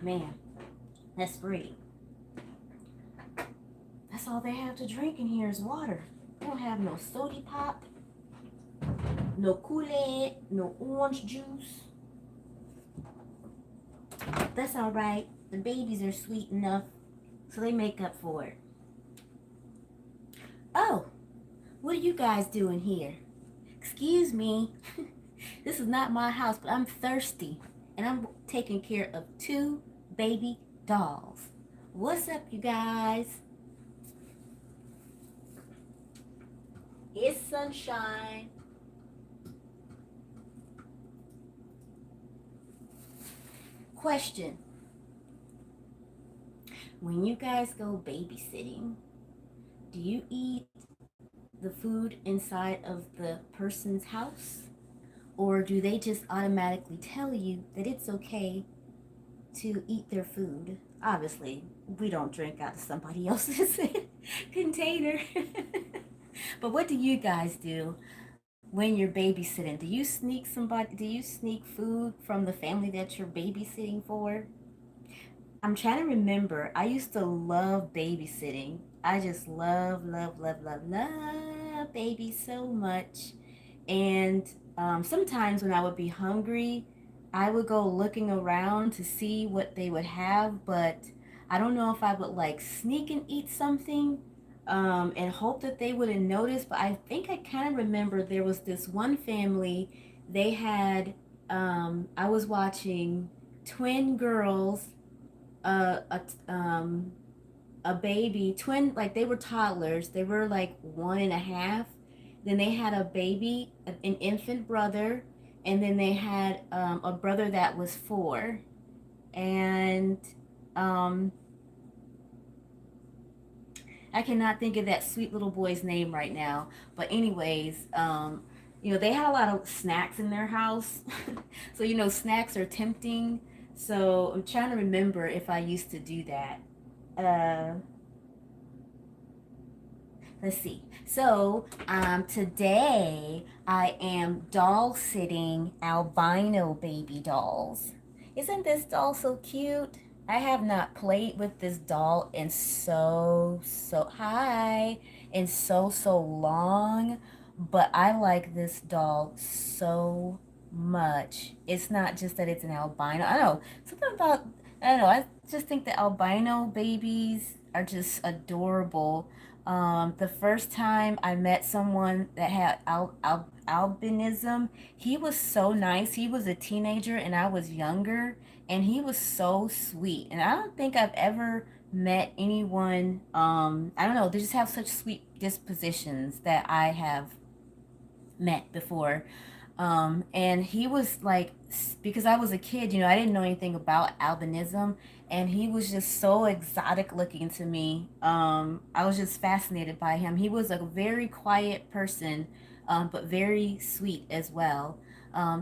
Man, that's great. That's all they have to drink in here is water. They don't have no soda pop, no Kool-Aid, no orange juice. That's all right. The babies are sweet enough, so they make up for it. Oh, what are you guys doing here? Excuse me. This is not my house, but I'm thirsty, and I'm taking care of two baby dolls. What's up, you guys? It's sunshine. Question. When you guys go babysitting, do you eat the food inside of the person's house? Or do they just automatically tell you that it's okay to eat their food? Obviously, we don't drink out of somebody else's container. But what do you guys do when you're babysitting? Do you sneak food from the family that you're babysitting for? I'm trying to remember. I used to love babysitting. I just love babies so much. And sometimes when I would be hungry, I would go looking around to see what they would have, but I don't know if I would like sneak and eat something and hope that they wouldn't notice. But I think I kind of remember there was this one family, they had, I was watching twin girls, uh, a, um, a baby, twin, like they were toddlers, they were like 1.5. Then they had a baby, an infant brother, and then they had a brother that was 4. And um, I cannot think of that sweet little boy's name right now. But anyways, they had a lot of snacks in their house. So snacks are tempting. So I'm trying to remember if I used to do that. Uh, let's see. So today I am doll sitting albino baby dolls. Isn't this doll so cute? I have not played with this doll in so long, but I like this doll so much. It's not just that it's an albino. I don't know, something about, I don't know, I just think the albino babies are just adorable. The first time I met someone that had albinism, he was so nice. He was a teenager and I was younger, and he was so sweet. And I don't think I've ever met anyone, I don't know, they just have such sweet dispositions that I have met before. And he was like, because I was a kid, I didn't know anything about albinism, and he was just so exotic looking to me. I was just fascinated by him. He was a very quiet person, but very sweet as well.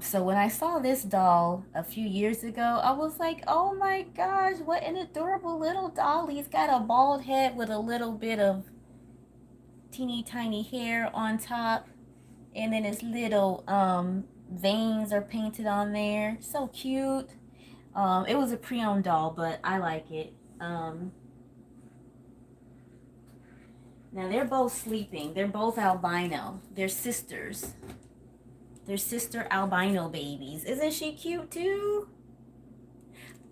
So when I saw this doll a few years ago, I was like, oh my gosh, what an adorable little doll. He's got a bald head with a little bit of teeny tiny hair on top, and then his little veins are painted on there. So cute. It was a pre-owned doll, but I like it. Now they're both sleeping. They're both albino. They're sisters. They're sister albino babies. Isn't she cute too?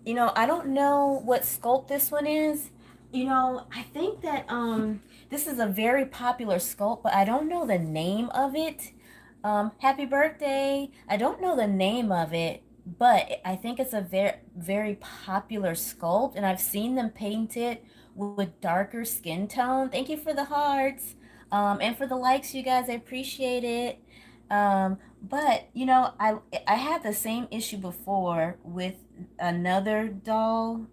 I don't know what sculpt this one is. I think that this is a very popular sculpt, but I don't know the name of it. Happy birthday. I don't know the name of it, but I think it's a very popular sculpt, and I've seen them paint it with darker skin tone. Thank you for the hearts. And for the likes, you guys. I appreciate it. But I had the same issue before with another doll.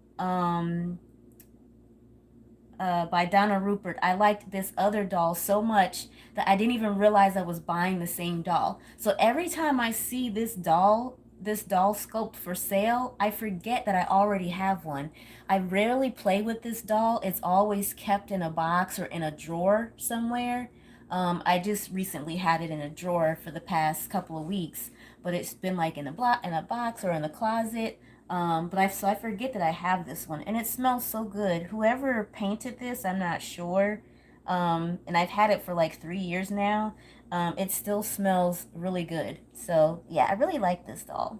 By Donna Rupert. I liked this other doll so much that I didn't even realize I was buying the same doll. So every time I see this doll sculpt for sale, I forget that I already have one. I rarely play with this doll. It's always kept in a box or in a drawer somewhere. I just recently had it in a drawer for the past couple of weeks, but it's been like in a box or in the closet. So I forget that I have this one, and it smells so good. Whoever painted this, I'm not sure. And I've had it for like 3 years now. It still smells really good. So yeah, I really like this doll.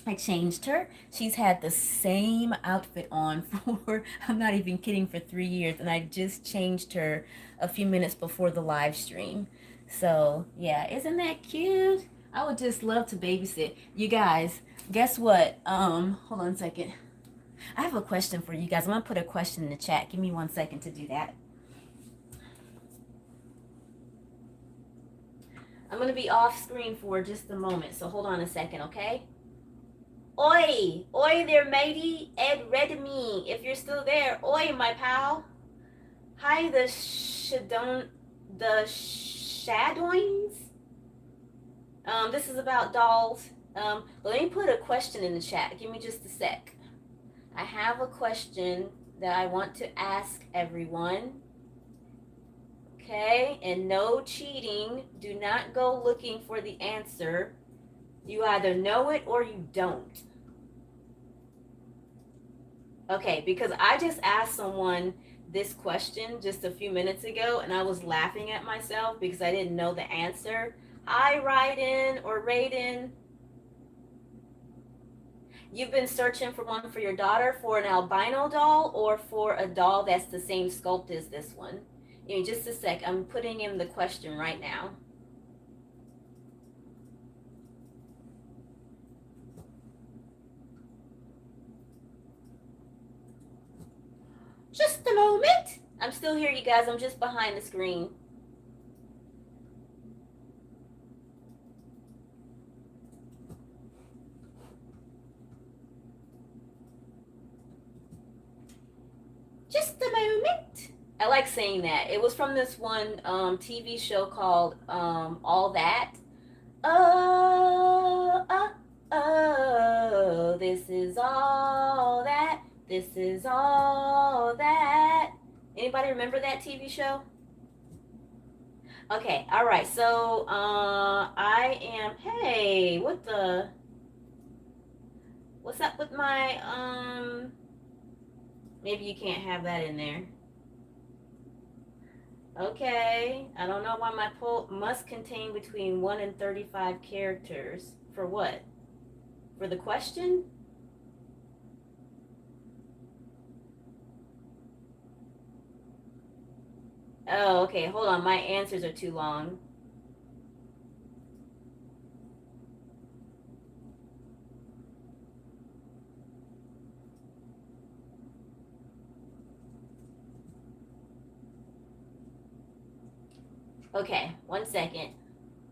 I changed her. She's had the same outfit on for, I'm not even kidding, for 3 years. And I just changed her a few minutes before the live stream. So, yeah, isn't that cute? I would just love to babysit. You guys, guess what? Hold on a second. I have a question for you guys. I'm going to put a question in the chat. Give me 1 second to do that. I'm going to be off screen for just a moment. So hold on a second, okay? Oi! Oi there, matey! Ed Redme, if you're still there. Oi, my pal! Hi, the Shadoins? This is about dolls. Let me put a question in the chat. Give me just a sec. I have a question that I want to ask everyone. Okay, and no cheating. Do not go looking for the answer. You either know it or you don't. Okay, because I just asked someone this question just a few minutes ago, and I was laughing at myself because I didn't know the answer. Hi, Raiden or Raiden. You've been searching for one for your daughter, for an albino doll, or for a doll that's the same sculpt as this one? In just a sec, I'm putting in the question right now. Just a moment. I'm still here, you guys. I'm just behind the screen. Just a moment. I like saying that. It was from this one TV show called All That. Oh, oh, oh, this is all that. This is all that. Anybody remember that TV show? Okay, all right. So I am. Hey, what's up with my Maybe you can't have that in there. Okay, I don't know why my poll must contain between 1 and 35 characters. For what? For the question? Oh, okay, hold on. My answers are too long. Okay, 1 second.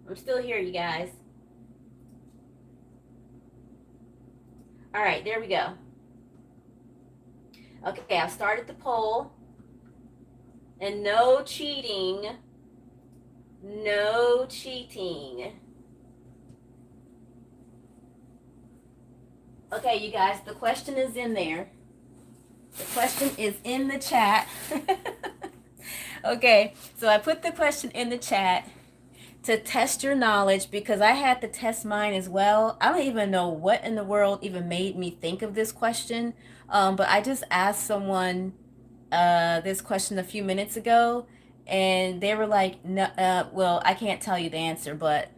I'm still here, you guys. All right, there we go. Okay, I've started the poll. And no cheating. No cheating. Okay, you guys, the question is in there. The question is in the chat. Okay, so I put the question in the chat to test your knowledge because I had to test mine as well. I don't even know what in the world even made me think of this question, but I just asked someone this question a few minutes ago, and they were like, no, well, I can't tell you the answer, but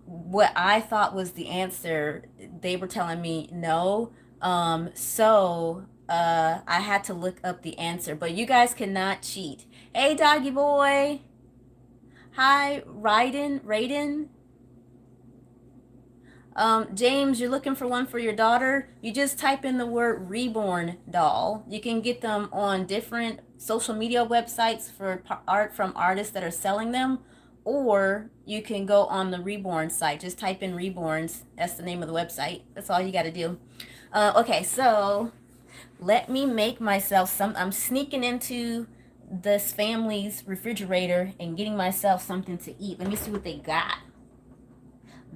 what I thought was the answer, they were telling me no. I had to look up the answer, but you guys cannot cheat. Hey, doggy boy. Hi, Raiden. James, you're looking for one for your daughter? You just type in the word reborn doll. You can get them on different social media websites for art from artists that are selling them, or you can go on the reborn site. Just type in reborns. That's the name of the website. That's all you got to do. Okay, so let me make myself some. I'm sneaking into this family's refrigerator and getting myself something to eat. Let me see what they got.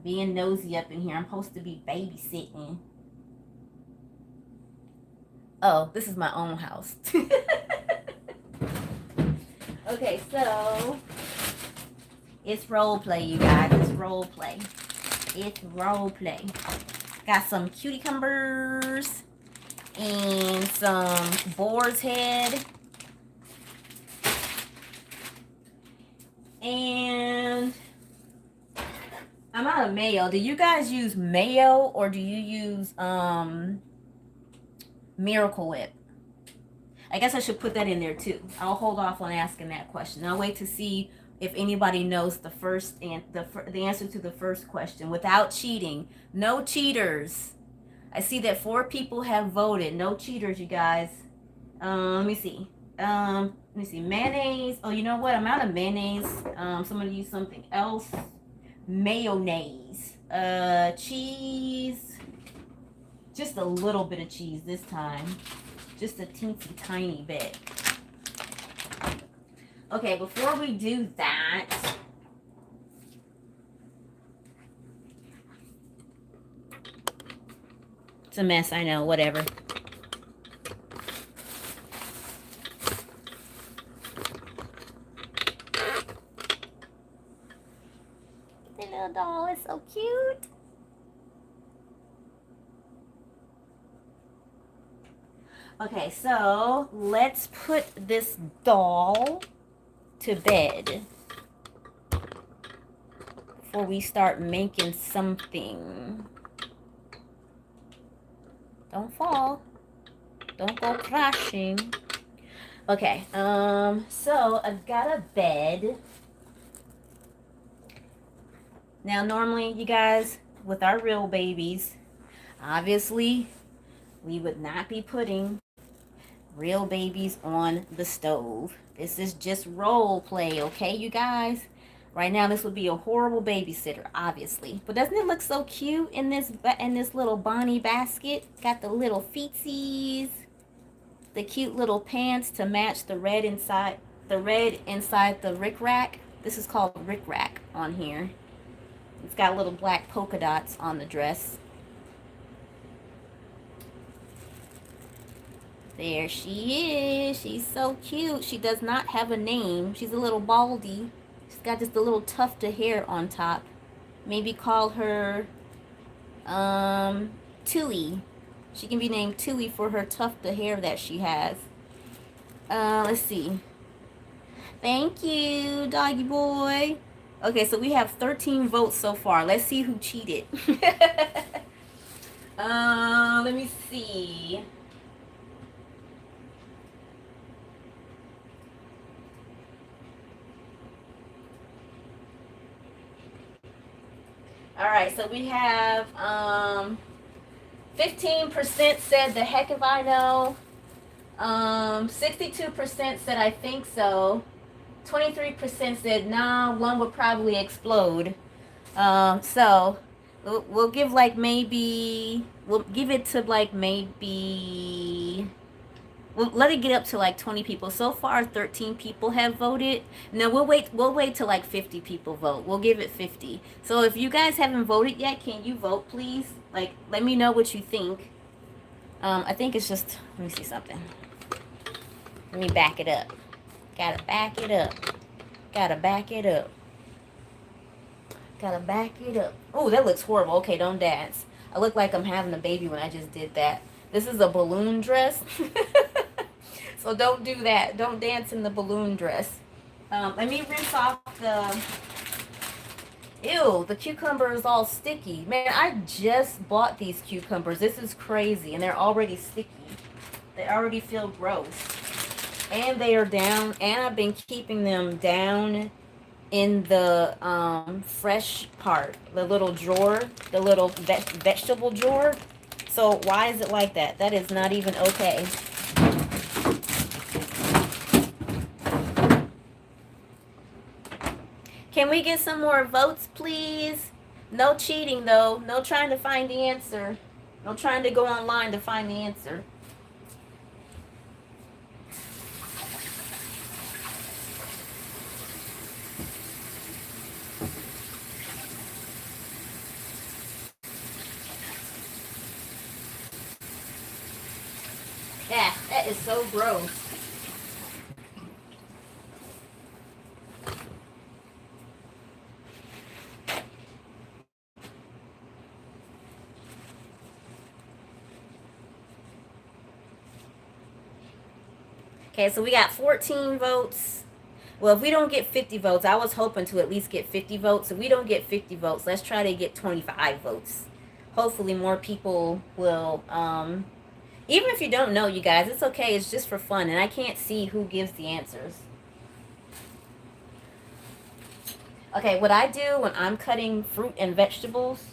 Being nosy up in here. I'm supposed to be babysitting. Oh, this is my own house. Okay, so it's role play, you guys. It's role play. It's role play. Got some cucumbers and some boar's head. And I'm out of mayo. Do you guys use mayo or do you use Miracle Whip? I guess I should put that in there too. I'll hold off on asking that question. I'll wait to see if anybody knows the first and the answer to the first question without cheating. No cheaters. I see that 4 people have voted. No cheaters, you guys. Let me see. Let me see. Mayonnaise. Oh, you know what? I'm out of mayonnaise. Somebody use something else. Mayonnaise. Cheese. Just a little bit of cheese this time. Just a teensy tiny bit. Okay, before we do that, it's a mess, I know, whatever. The little doll is so cute. Okay, so let's put this doll to bed before we start making something. Don't fall. Don't go crashing. Okay, so I've got a bed. Now, normally, you guys, with our real babies, obviously, we would not be putting real babies on the stove. This is just role play, okay, you guys? Right now, this would be a horrible babysitter, obviously. But doesn't it look so cute in this little Bonnie basket? Got the little feetsies, the cute little pants to match the red inside the rickrack. This is called rickrack on here. It's got little black polka dots on the dress. There she is. She's so cute. She does not have a name. She's a little baldy. She's got just a little tuft of hair on top. Maybe call her Tui. She can be named Tui for her tuft of hair that she has. Let's see. Thank you, doggy boy. Okay, so we have 13 votes so far. Let's see who cheated. Let me see. All right, so we have 15% said the heck if I know. 62% said I think so. 23% said nah, one would probably explode. So we'll give like maybe we'll give it to like maybe we'll let it get up to like 20 people. So far 13 people have voted. No, we'll wait till like 50 people vote. We'll give it 50. So if you guys haven't voted yet, can you vote please? Like let me know what you think. I think it's just, let me see something. Let me back it up. Gotta back it up. Gotta back it up. Gotta back it up. Oh, that looks horrible. Okay, don't dance. I look like I'm having a baby when I just did that. This is a balloon dress. So don't do that. Don't dance in the balloon dress. Let me rinse off the... Ew, the cucumber is all sticky. Man, I just bought these cucumbers. This is crazy. And they're already sticky. They already feel gross. And they are down. And I've been keeping them down in the fresh part. The little drawer. The little vegetable drawer. So why is it like that? That is not even okay. Can we get some more votes, please? No cheating, though. No trying to find the answer. No trying to go online to find the answer. Yeah, that is so gross. Okay, so we got 14 votes. Well, if we don't get 50 votes, I was hoping to at least get 50 votes. If we don't get 50 votes, let's try to get 25 votes. Hopefully more people will, even if you don't know, you guys, it's okay. It's just for fun. And I can't see who gives the answers. Okay, what I do when I'm cutting fruit and vegetables,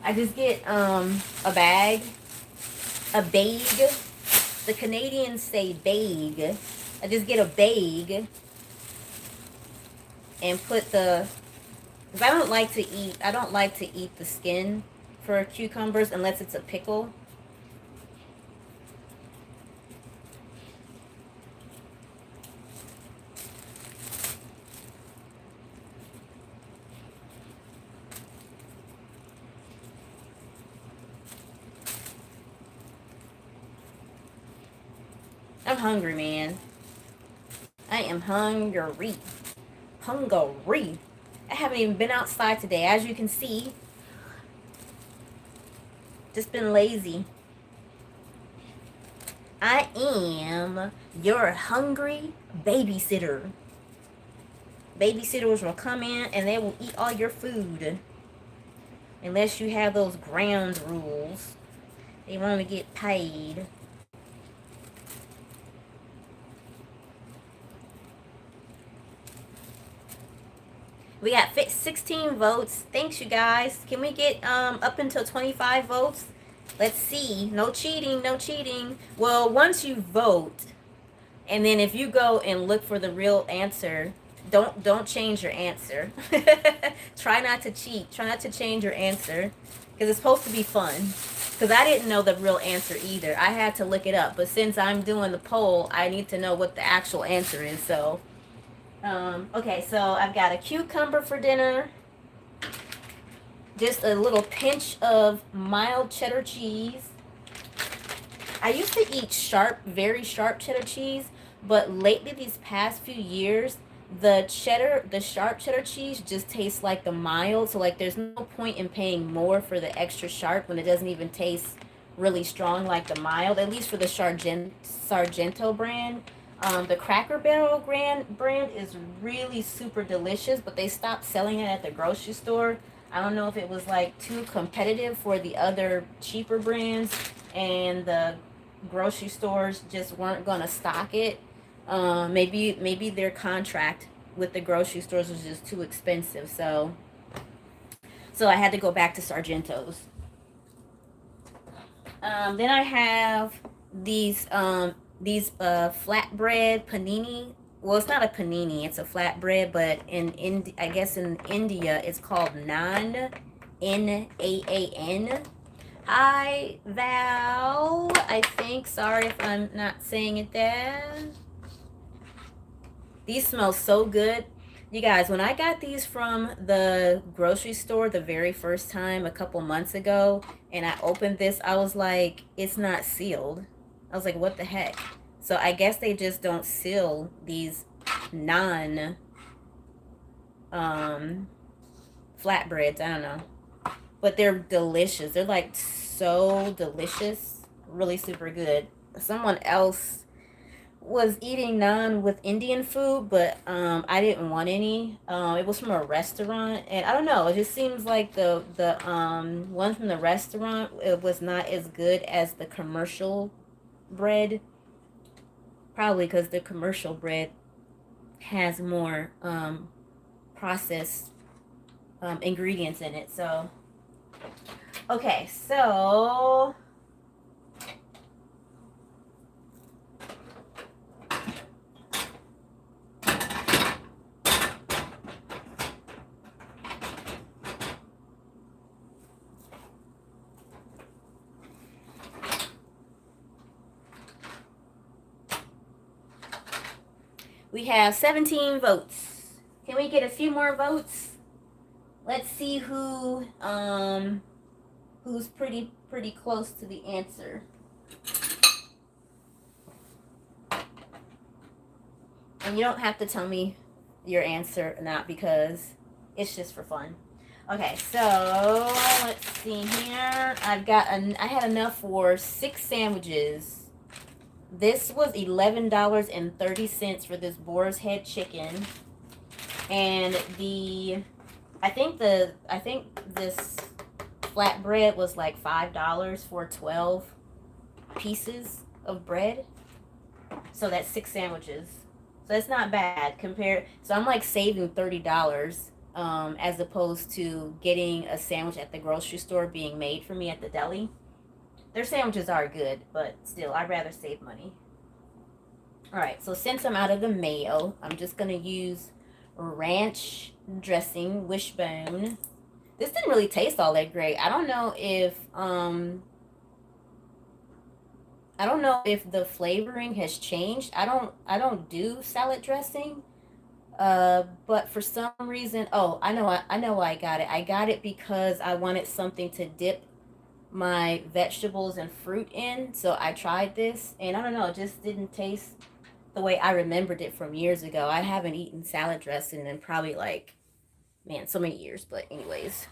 I just get a bag, a bag. The Canadians say bag. I just get a bag and put the, because I don't like to eat the skin for cucumbers unless it's a pickle. I'm hungry, man. I am hungry. Hungry. I haven't even been outside today. As you can see, just been lazy. I am your hungry babysitter. Babysitters will come in and they will eat all your food. Unless you have those ground rules. They want to get paid. We got 16 votes. Thanks, you guys. Can we get up until 25 votes? Let's see. No cheating, no cheating. Well, once you vote, and then if you go and look for the real answer, don't change your answer. Try not to cheat. Try not to change your answer, because it's supposed to be fun. Because I didn't know the real answer either. I had to look it up. But since I'm doing the poll, I need to know what the actual answer is. So, okay, so I've got a cucumber for dinner. Just a little pinch of mild cheddar cheese. I used to eat sharp, very sharp cheddar cheese, but lately these past few years, the sharp cheddar cheese just tastes like the mild. So like there's no point in paying more for the extra sharp when it doesn't even taste really strong like the mild, at least for the Sargento brand. The Cracker Barrel brand is really super delicious, but they stopped selling it at the grocery store. I don't know if it was like too competitive for the other cheaper brands, and the grocery stores just weren't gonna stock it. Maybe their contract with the grocery stores was just too expensive, so I had to go back to Sargento's. Then I have these flatbread panini. Well, it's not a panini; it's a flatbread. But I guess in India, it's called naan, Naan. Hi, Val. I think. Sorry if I'm not saying it there. These smell so good. You guys, when I got these from the grocery store the very first time a couple months ago, and I opened this, I was like, it's not sealed. I was like, what the heck? So I guess they just don't seal these non flatbreads. I don't know. But they're delicious. They're like so delicious. Really super good. Someone else was eating naan with Indian food, but I didn't want any. It was from a restaurant, and I don't know. It just seems like the one from the restaurant, it was not as good as the commercial bread. Probably because the commercial bread has more processed ingredients in it. So, okay, so we have 17 votes. Can we get a few more votes? Let's see who's pretty close to the answer. And you don't have to tell me your answer or not, because it's just for fun. Okay, so let's see here. I had enough for 6 sandwiches. This was $11.30 for this boar's head chicken, and I think this flatbread was like $5 for 12 pieces of bread. So that's 6 sandwiches. So that's not bad compared. So I'm like saving $30 as opposed to getting a sandwich at the grocery store being made for me at the deli. Their sandwiches are good, but still, I'd rather save money. All right, so since I'm out of the mayo, I'm just gonna use ranch dressing, wishbone. This didn't really taste all that great. I don't know if the flavoring has changed. I don't do salad dressing. But for some reason, oh, I know why I got it. I got it because I wanted something to dip my vegetables and fruit in. So I tried this, and I don't know, it just didn't taste the way I remembered it from years ago. I haven't eaten salad dressing in probably like, man, so many years. But anyways,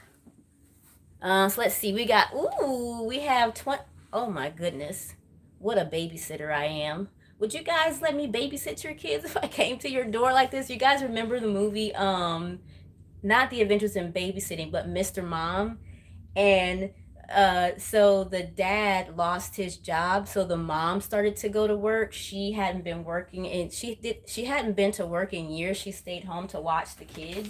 so let's see. We have 20. Oh my goodness, what a babysitter I am. Would you guys let me babysit your kids if I came to your door like this? You guys remember the movie, not The Adventures in Babysitting, but Mr. Mom? And so the dad lost his job, so the mom started to go to work. She hadn't been working, and she hadn't been to work in years. She stayed home to watch the kids.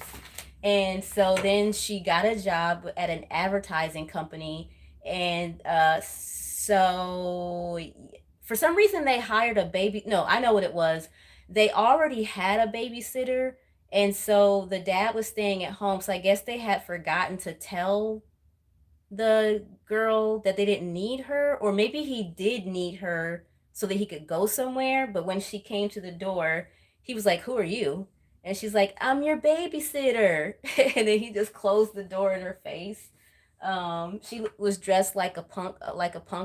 And so then she got a job at an advertising company, and so for some reason they hired a baby. No, I know what it was. They already had a babysitter, and so the dad was staying at home. So I guess they had forgotten to tell the girl that they didn't need her, or maybe he did need her so that he could go somewhere. But when she came to the door, he was like, "Who are you?" And she's like, "I'm your babysitter." And then he just closed the door in her face. She was dressed like a punk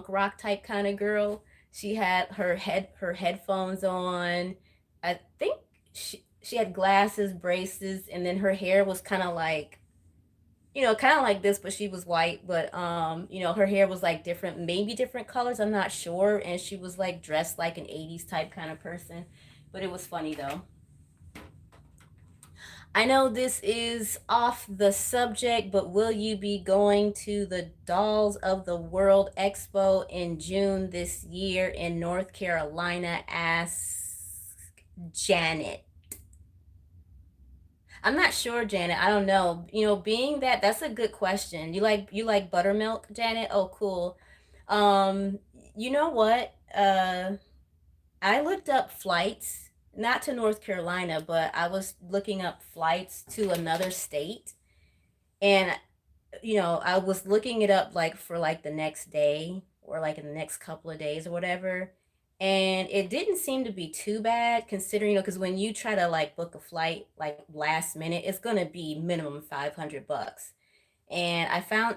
rock type kind of girl. She had her headphones on. I think she had glasses, braces, and then her hair was kind of like, kind of like this, but she was white. But her hair was like different, maybe different colors. I'm not sure. And she was like dressed like an '80s type kind of person. But it was funny though. I know this is off the subject, but will you be going to the Dolls of the World Expo in June this year in North Carolina? Ask Janet. I'm not sure, Janet. I don't know. Being that that's a good question. You like buttermilk, Janet? Oh, cool. Um, you know what? I looked up flights, not to North Carolina, but I was looking up flights to another state, and I was looking it up like for like the next day or like in the next couple of days or whatever. And it didn't seem to be too bad considering, because when you try to like book a flight like last minute, it's going to be minimum $500. And I found,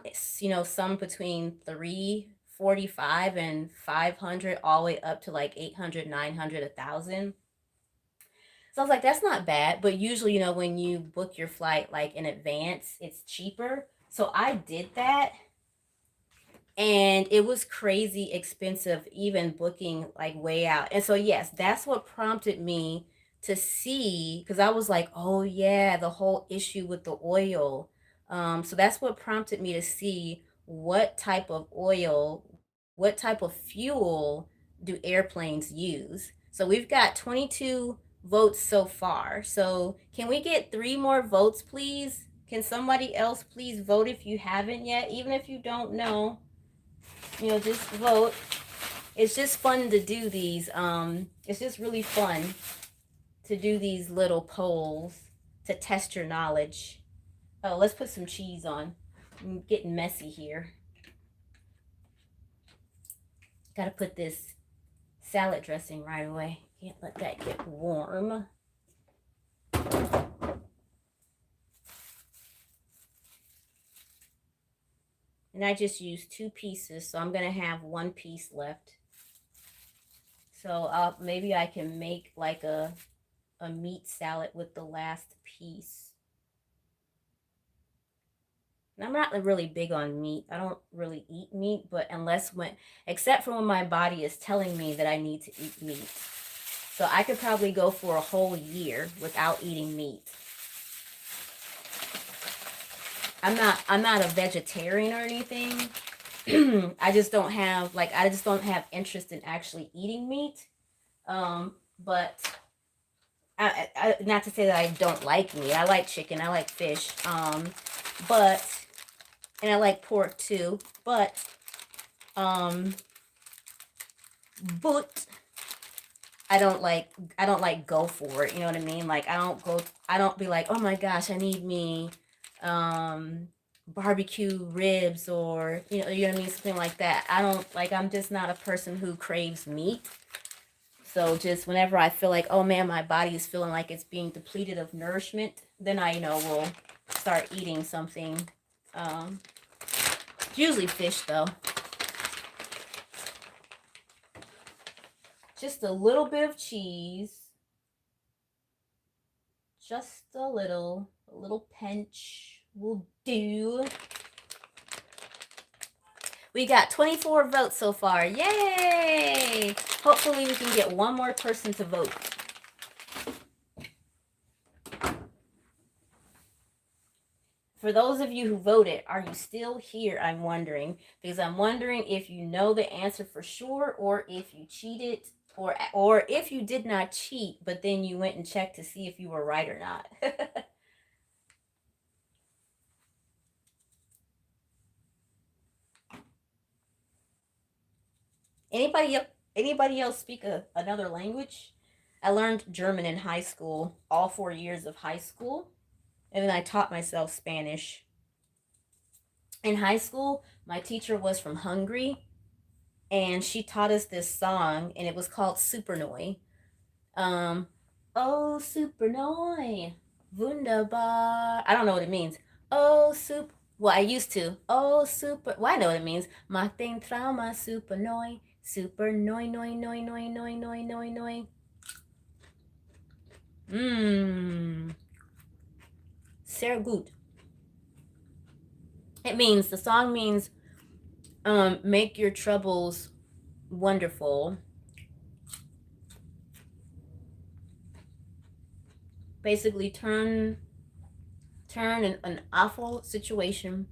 some between 345 and 500, all the way up to like 800, 900, 1,000. So I was like, that's not bad. But usually, when you book your flight like in advance, it's cheaper. So I did that, and it was crazy expensive, even booking like way out. And so, yes, that's what prompted me to see, because I was like, oh, yeah, the whole issue with the oil. So that's what prompted me to see what type of fuel do airplanes use. So we've got 22 votes so far. So can we get 3 more votes, please? Can somebody else please vote if you haven't yet? Even if you don't know, just vote. It's just fun to do these. It's just really fun to do these little polls to test your knowledge. Oh, let's put some cheese on. I'm getting messy here. Gotta put this salad dressing right away. Can't let that get warm. And I just used 2 pieces, so I'm gonna have 1 piece left. So maybe I can make like a meat salad with the last piece. I'm not really big on meat. I don't really eat meat, but except for when my body is telling me that I need to eat meat. So I could probably go for a whole year without eating meat. I'm not a vegetarian or anything. I just don't have interest in actually eating meat. But not to say that I don't like meat. I like chicken. I like fish. But and I like pork too. Um, but I don't like go for it. You know what I mean? Like I don't be like, oh my gosh, I need me barbecue ribs or you know what I mean, something like that. I'm just not a person who craves meat. So just whenever I feel like, oh man, my body is feeling like it's being depleted of nourishment, then I, will start eating something. Usually fish though. Just a little bit of cheese. Just a little pinch will do. We got 24 votes so far. Yay! Hopefully we can get one more person to vote. For those of you who voted, are you still here? I'm wondering. Because I'm wondering if you know the answer for sure, or if you cheated, or if you did not cheat, but then you went and checked to see if you were right or not. Anybody else speak another language? I learned German in high school, all 4 years of high school, and then I taught myself Spanish. In high school, my teacher was from Hungary, and she taught us this song, and it was called Supernoi. Um, oh, Supernoi, wunderbar. I don't know what it means. Oh, super. Well, I used to. Oh, super. Well, I know what it means. Mach den Trauma, Supernoi. Super noi noi noi noi noi noi noi noi. Mmm. Sehr gut. The song means make your troubles wonderful. Basically turn an awful situation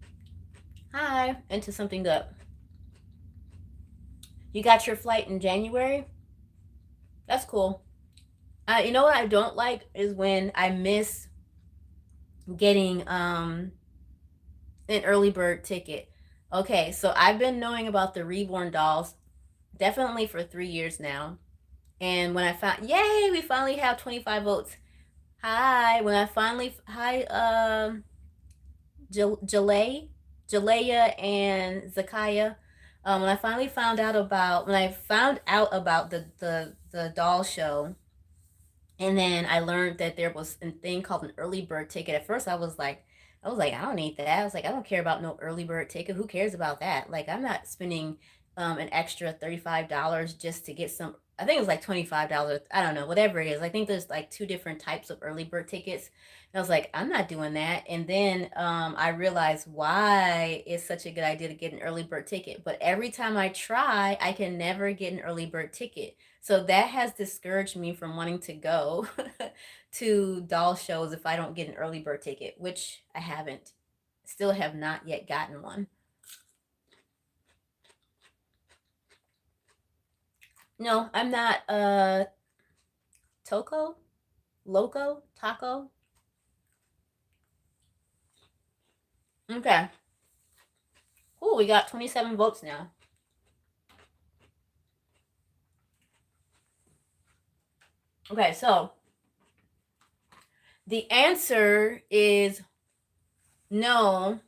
into something good. You got your flight in January? That's cool. You know what I don't like is when I miss getting an early bird ticket. Okay, so I've been knowing about the reborn dolls definitely for 3 years now. And when I found, yay, we finally have 25 votes. Hi, Jalea and Zakaya. When I found out about the doll show, and then I learned that there was a thing called an early bird ticket. At first, I was like, I don't need that. I was like, I don't care about no early bird ticket. Who cares about that? Like, I'm not spending an extra $35 just to get some. I think it was like $25. I don't know, whatever it is. I think there's like two different types of early bird tickets. And I was like, I'm not doing that. And then I realized why it's such a good idea to get an early bird ticket. But every time I try, I can never get an early bird ticket. So that has discouraged me from wanting to go to doll shows if I don't get an early bird ticket, which I haven't. Still have not yet gotten one. No, I'm not Toco? Loco? Taco? Okay. Ooh, we got 27 votes now. Okay, so the answer is no.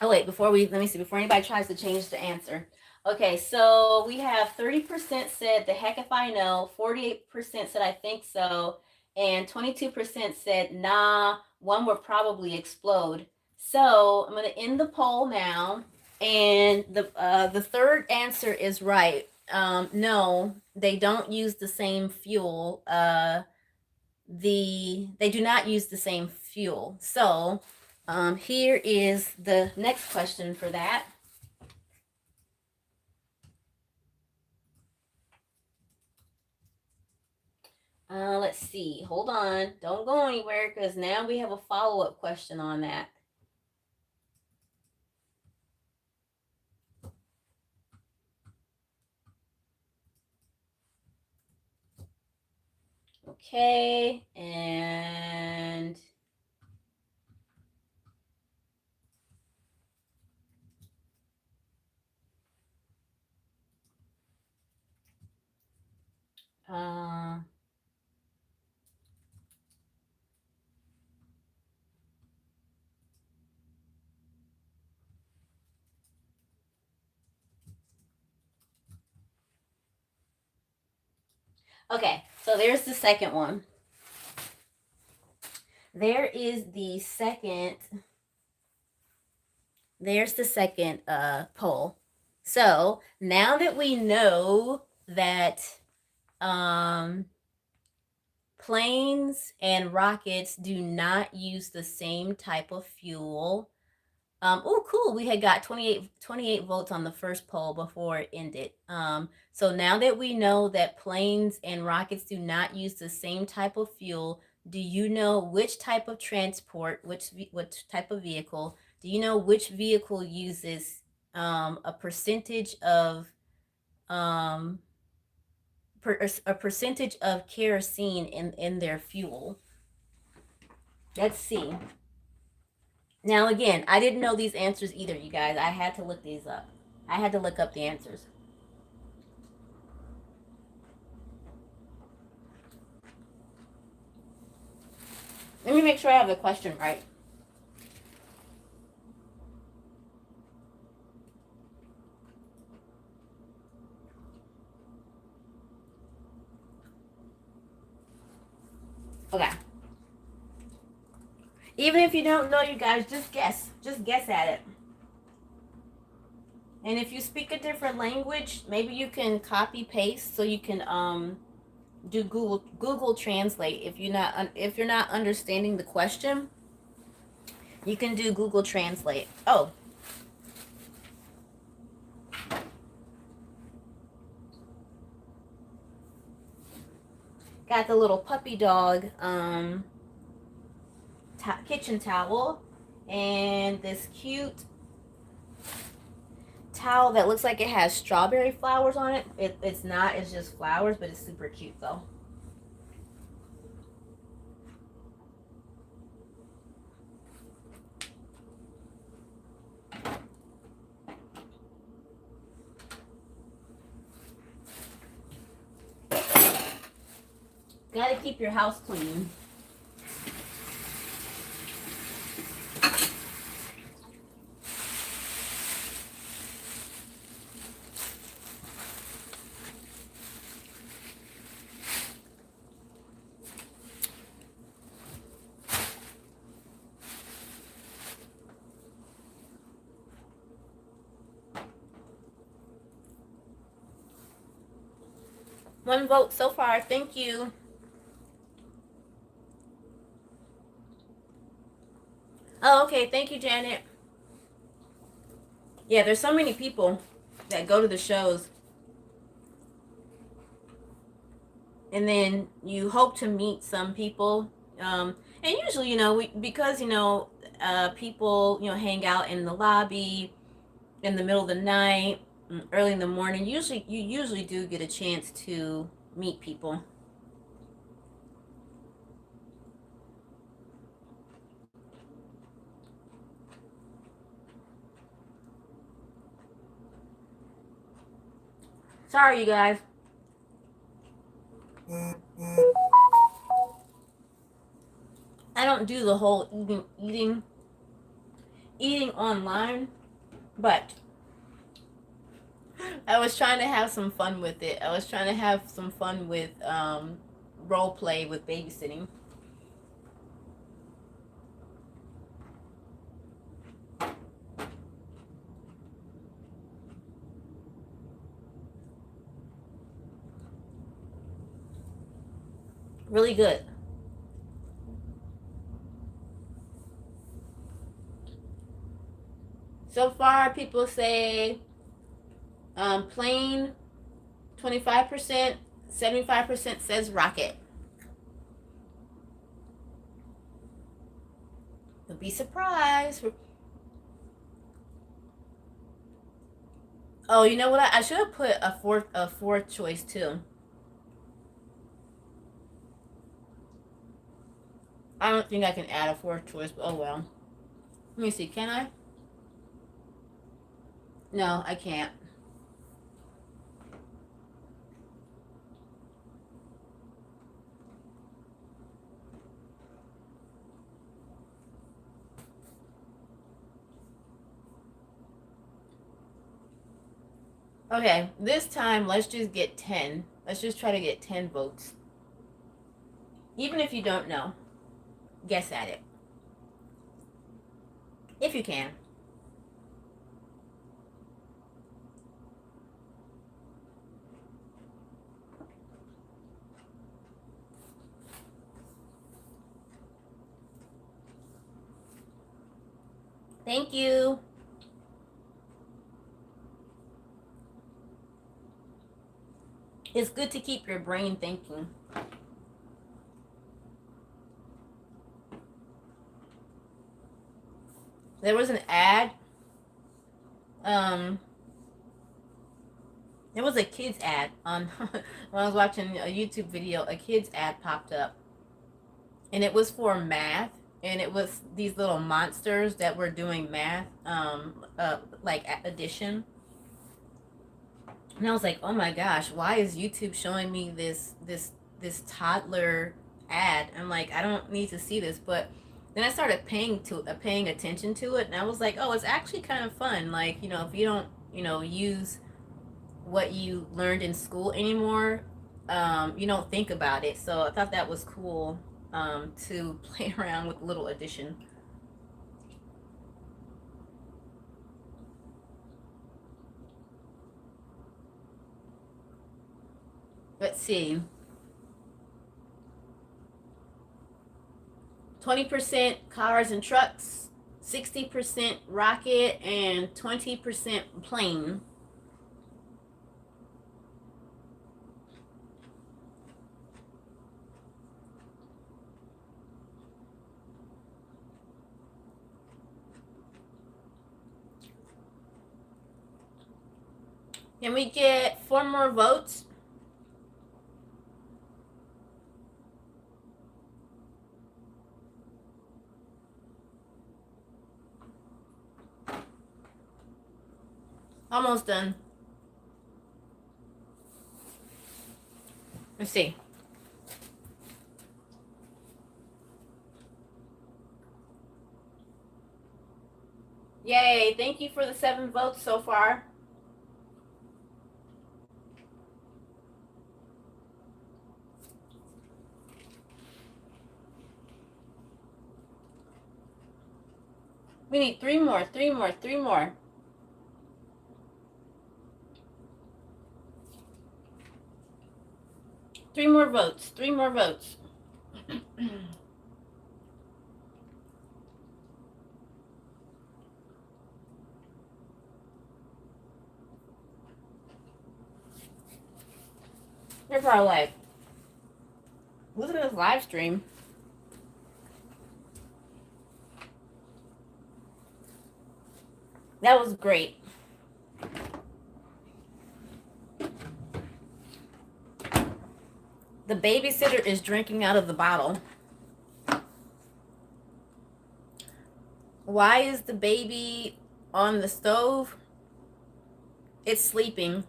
Oh wait, let me see, before anybody tries to change the answer. Okay, so we have 30% said the heck if I know, 48% said I think so, and 22% said nah, one will probably explode. So I'm gonna end the poll now, and the third answer is right. No, they don't use the same fuel. They do not use the same fuel. So Here is the next question for that. Let's see. Hold on. Don't go anywhere because now we have a follow-up question on that. Okay, and uh, okay, so there's the second one. There's the second poll. So now that we know that planes and rockets do not use the same type of fuel. Oh, cool. We had got 28 votes on the first poll before it ended. So now that we know that planes and rockets do not use the same type of fuel, do you know which type of transport, which type of vehicle, do you know which vehicle uses a percentage of a percentage of kerosene in their fuel? Let's see. Now, again, I didn't know these answers either, you guys. I had to look these up. I had to look up the answers. Let me make sure I have the question right. Okay. Even if you don't know, you guys, just guess. Just guess at it. And if you speak a different language, maybe you can copy paste so you can do Google Translate. If you're not understanding the question, you can do Google Translate. Oh. Got the little puppy dog kitchen towel and this cute towel that looks like it has strawberry flowers on it. It's not, it's just flowers, but it's super cute though. Gotta keep your house clean. One vote so far. Thank you. Oh, okay. Thank you, Janet. Yeah, there's so many people that go to the shows. And then you hope to meet some people. And usually, because, people, hang out in the lobby in the middle of the night, early in the morning. You usually do get a chance to meet people. Sorry, you guys. I don't do the whole eating online, but I was trying to have some fun with it. I was trying to have some fun with role play with babysitting. Really good. So far, people say plain 25%, 75% says rocket. You'll be surprised. Oh, you know what? I should have put a fourth choice too. I don't think I can add a fourth choice, but oh well. Let me see. Can I? No, I can't. Okay, this time let's just get 10. Let's just try to get 10 votes. Even if you don't know, guess at it. If you can. Thank you. It's good to keep your brain thinking. There was an ad. Um, There was a kids ad on when I was watching a YouTube video. A kids ad popped up, and it was for math, and it was these little monsters that were doing math, like addition. And I was like, oh my gosh, why is YouTube showing me this toddler ad? I'm like, I don't need to see this, but then I started paying attention to it, and I was like, oh, it's actually kind of fun. Like, if you don't use what you learned in school anymore, you don't think about it. So I thought that was cool, to play around with little addition. Let's see. 20% cars and trucks, 60% rocket, and 20% plane. Can we get 4 more votes? Almost done. Let's see. Yay, thank you for the 7 votes so far. We need 3 more, 3 more, 3 more. 3 more votes, 3 more votes. You're probably like, look at this live stream. That was great. The babysitter is drinking out of the bottle. Why is the baby on the stove? It's sleeping.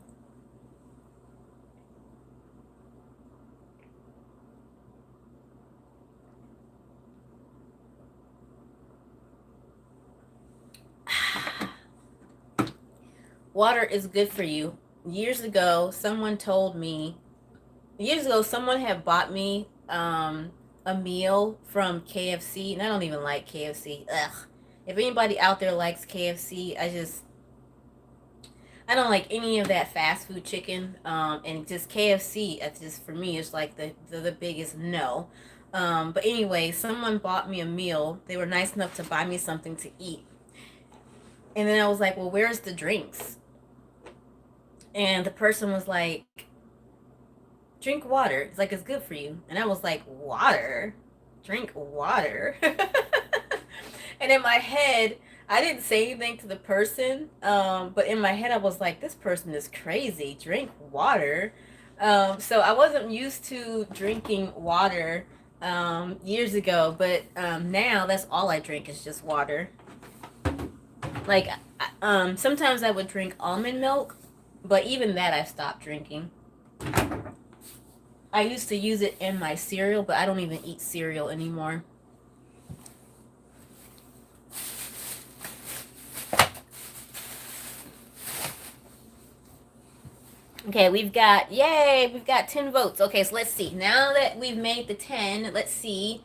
Water is good for you. Years ago, someone had bought me a meal from KFC, and I don't even like KFC. Ugh. If anybody out there likes KFC, I don't like any of that fast food chicken. And just KFC, it's just for me, it's like the biggest no. But anyway, someone bought me a meal. They were nice enough to buy me something to eat. And then I was like, well, where's the drinks? And the person was like, drink water. It's like, it's good for you. And I was like, water? Drink water? And in my head, I didn't say anything to the person, but in my head, I was like, this person is crazy. Drink water. So I wasn't used to drinking water years ago, but now that's all I drink is just water. Like, sometimes I would drink almond milk, but even that I stopped drinking. I used to use it in my cereal, but I don't even eat cereal anymore. Okay, we've got 10 votes. Okay, so let's see. Now that we've made the 10, let's see.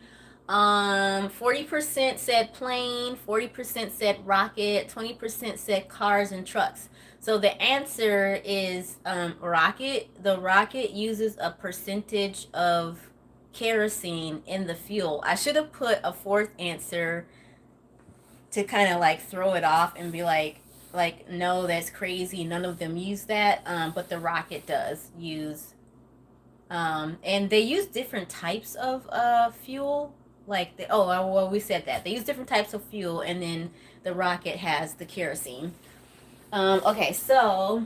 40% said plane, 40% said rocket, 20% said cars and trucks. So the answer is rocket. The rocket uses a percentage of kerosene in the fuel. I should have put a fourth answer to kind of like throw it off and be like no, that's crazy, none of them use that, but the rocket does use, and they use different types of fuel, like well, we said that they use different types of fuel, and then the rocket has the kerosene. Okay, so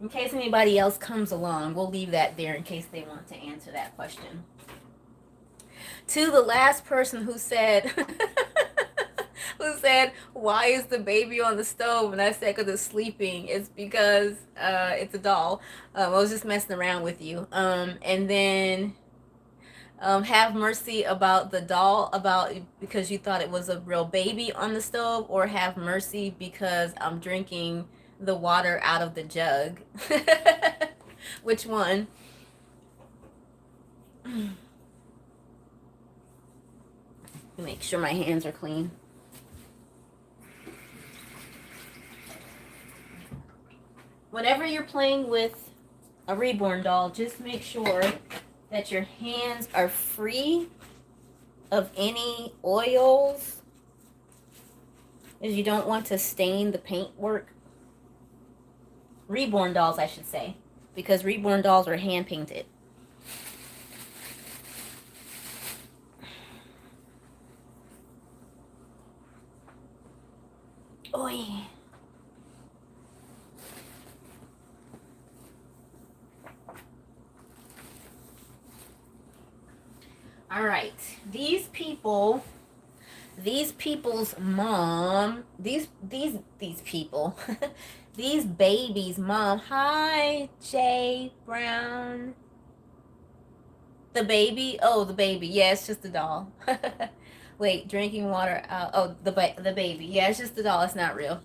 in case anybody else comes along, we'll leave that there in case they want to answer that question. To the last person who said who said, why is the baby on the stove? And I said, because it's sleeping. It's because it's a doll. I was just messing around with you. And then have mercy about the doll, about because you thought it was a real baby on the stove, or have mercy because I'm drinking the water out of the jug. Which one? Make sure my hands are clean. Whenever you're playing with a reborn doll, just make sure that your hands are free of any oils, as you don't want to stain the paintwork. Reborn dolls, I should say, because reborn dolls are hand painted. Oy. All right, these people's mom, these people, these babies' mom. Hi, Jay Brown. The baby? Oh, the baby. Yeah, it's just a doll. Wait, drinking water. The baby. Yeah, it's just a doll. It's not real.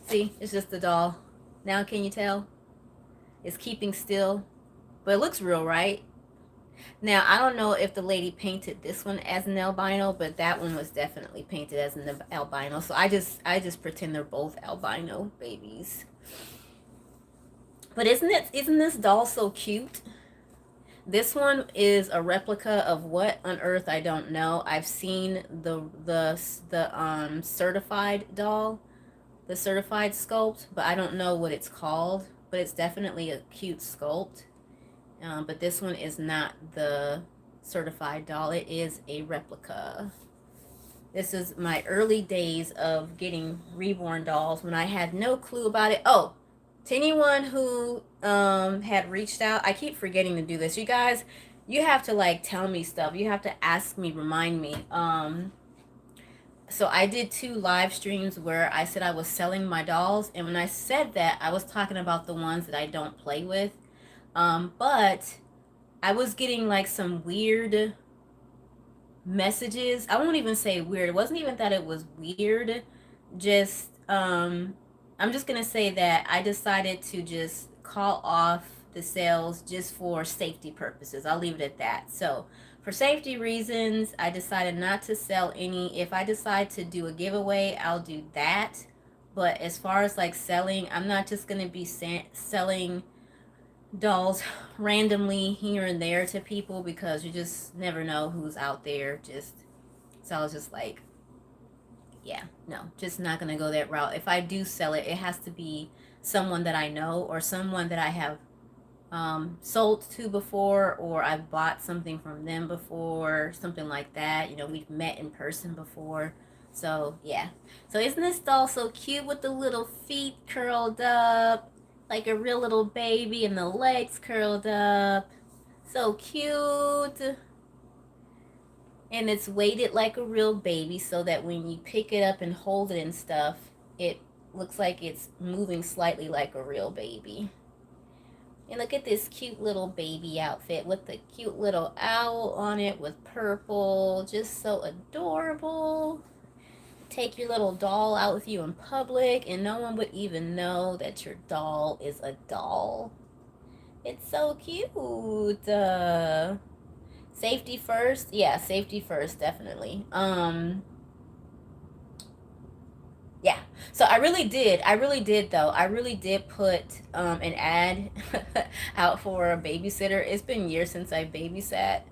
See, it's just a doll. Now, can you tell? It's keeping still, but it looks real, right? Now, I don't know if the lady painted this one as an albino, but that one was definitely painted as an albino. So I just pretend they're both albino babies. But isn't this doll so cute? This one is a replica of what on earth, I don't know. I've seen the certified doll, the certified sculpt, but I don't know what it's called. But it's definitely a cute sculpt. But this one is not the certified doll. It is a replica. This is my early days of getting reborn dolls when I had no clue about it. Oh, to anyone who had reached out, I keep forgetting to do this. You guys, you have to like tell me stuff. You have to ask me, remind me. So I did 2 live streams where I said I was selling my dolls, and when I said that, I was talking about the ones that I don't play with. But I was getting like some weird messages. I won't even say weird. It wasn't even that it was weird. Just, I'm just going to say that I decided to just call off the sales just for safety purposes. I'll leave it at that. So, for safety reasons, I decided not to sell any. If I decide to do a giveaway, I'll do that. But as far as like selling, I'm not just going to be selling dolls randomly here and there to people, because you just never know who's out there. So I was just like, yeah. No, just not gonna go that route. If I do sell it, it has to be someone that I know or someone that I have sold to before, or I've bought something from them before, something like that. You know, we've met in person before. So, yeah. So, isn't this doll so cute with the little feet curled up like a real little baby and the legs curled up? So cute. And it's weighted like a real baby so that when you pick it up and hold it and stuff, it looks like it's moving slightly like a real baby. And look at this cute little baby outfit with the cute little owl on it with purple. Just so adorable. Take your little doll out with you in public and no one would even know that your doll is a doll. It's so cute. Safety first. Yeah, safety first, definitely. Yeah. So I really did though. I really did put an ad out for a babysitter. It's been years since I babysat,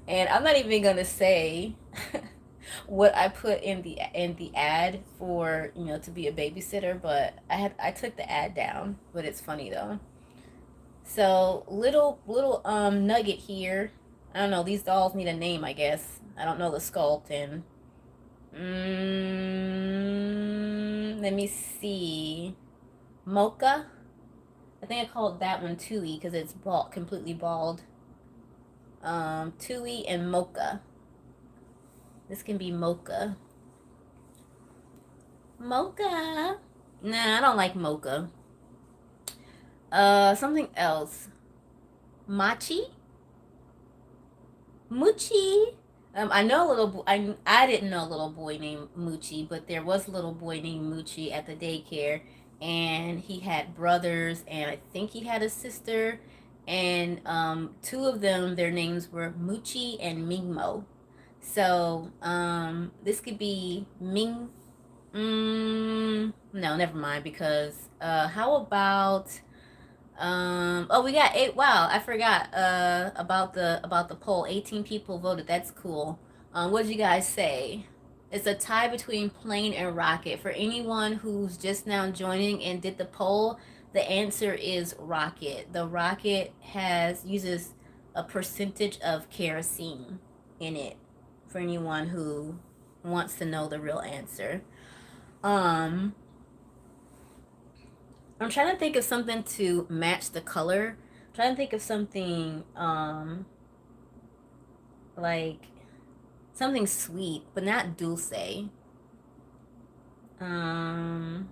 and I'm not even gonna say what I put in the ad for, you know, to be a babysitter, but I took the ad down, but it's funny though. So little nugget here. I don't know, these dolls need a name, I guess. I don't know the sculpt and let me see. Mocha. I think I called that one Tui because it's bald, completely bald. Tui and Mocha. This can be Mocha. Mocha. Nah, I don't like Mocha. Something else. Machi. Muchi. I know a little boy. I didn't know a little boy named Muchi, but there was a little boy named Muchi at the daycare, and he had brothers, and I think he had a sister, and two of them, their names were Muchi and Mingmo. So this could be Ming. No, never mind. Because how about oh, we got eight. Wow, I forgot about the poll. 18 people voted. That's cool. What did you guys say? It's a tie between plane and rocket. For anyone who's just now joining and did the poll, the answer is rocket. The rocket has uses a percentage of kerosene in it. For anyone who wants to know the real answer. Um, I'm trying to think of something to match the color. I'm trying to think of something like something sweet, but not dulce. Um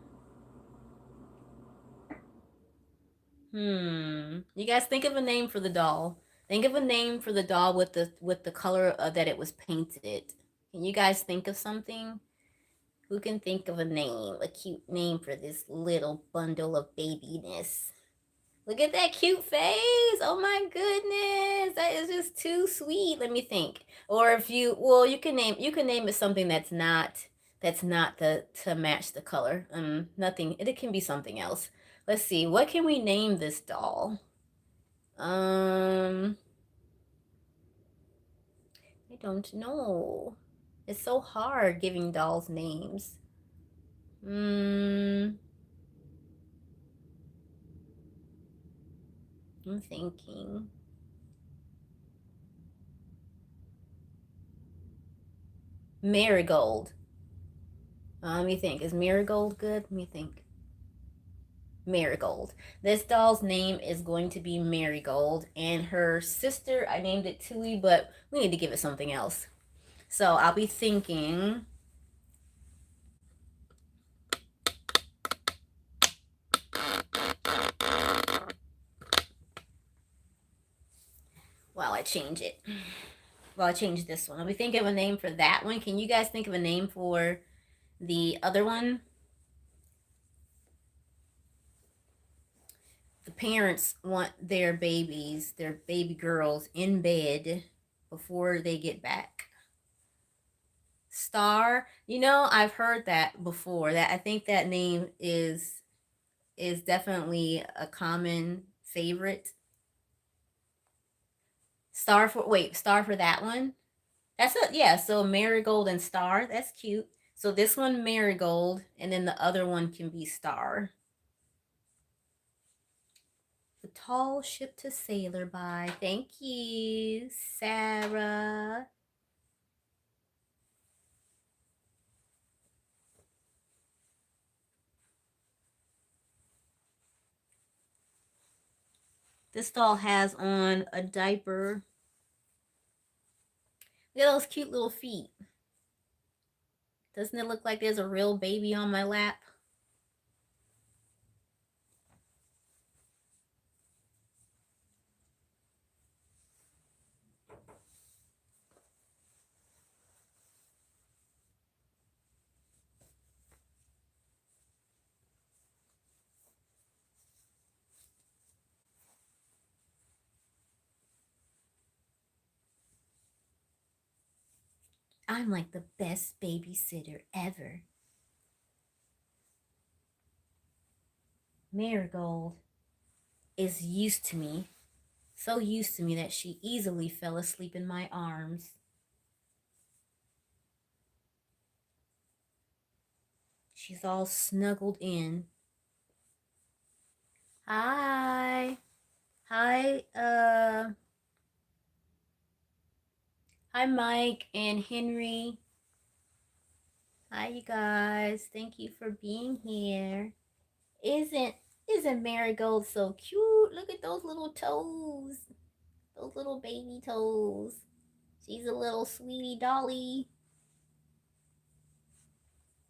You guys think of a name for the doll. Think of a name for the doll with the color that it was painted. Can you guys think of something? Who can think of a name, a cute name for this little bundle of babiness? Look at that cute face. Oh my goodness. That is just too sweet. Let me think. Or if you well, you can name it something that's not the to match the color. Nothing. It can be something else. Let's see. What can we name this doll? Um I don't know. It's so hard giving dolls names. Hmm, I'm thinking. Marigold. Let me think. Is Marigold good? Let me think. Marigold. This doll's name is going to be Marigold, and her sister, I named it Tui, but we need to give it something else. So I'll be thinking. While I change it. Well, I change this one. I'll be thinking of a name for that one. Can you guys think of a name for the other one? The parents want their baby girls, in bed before they get back. Star. You know, I've heard that before. That I think that name is definitely a common favorite. Star for that one. That's a yeah. So marigold and star. That's cute. So this one Marigold, and then the other one can be Star. The Tall Ship to Sailor by. Thank you, Sarah. This doll has on a diaper. Look at those cute little feet. Doesn't it look like there's a real baby on my lap? I'm like the best babysitter ever. Marigold is used to me, so used to me that she easily fell asleep in my arms. She's all snuggled in. Hi. Hi, hi Mike and Henry. Hi you guys. Thank you for being here. Isn't isn't Marigold so cute? Look at those little toes. Those little baby toes. She's a little sweetie dolly.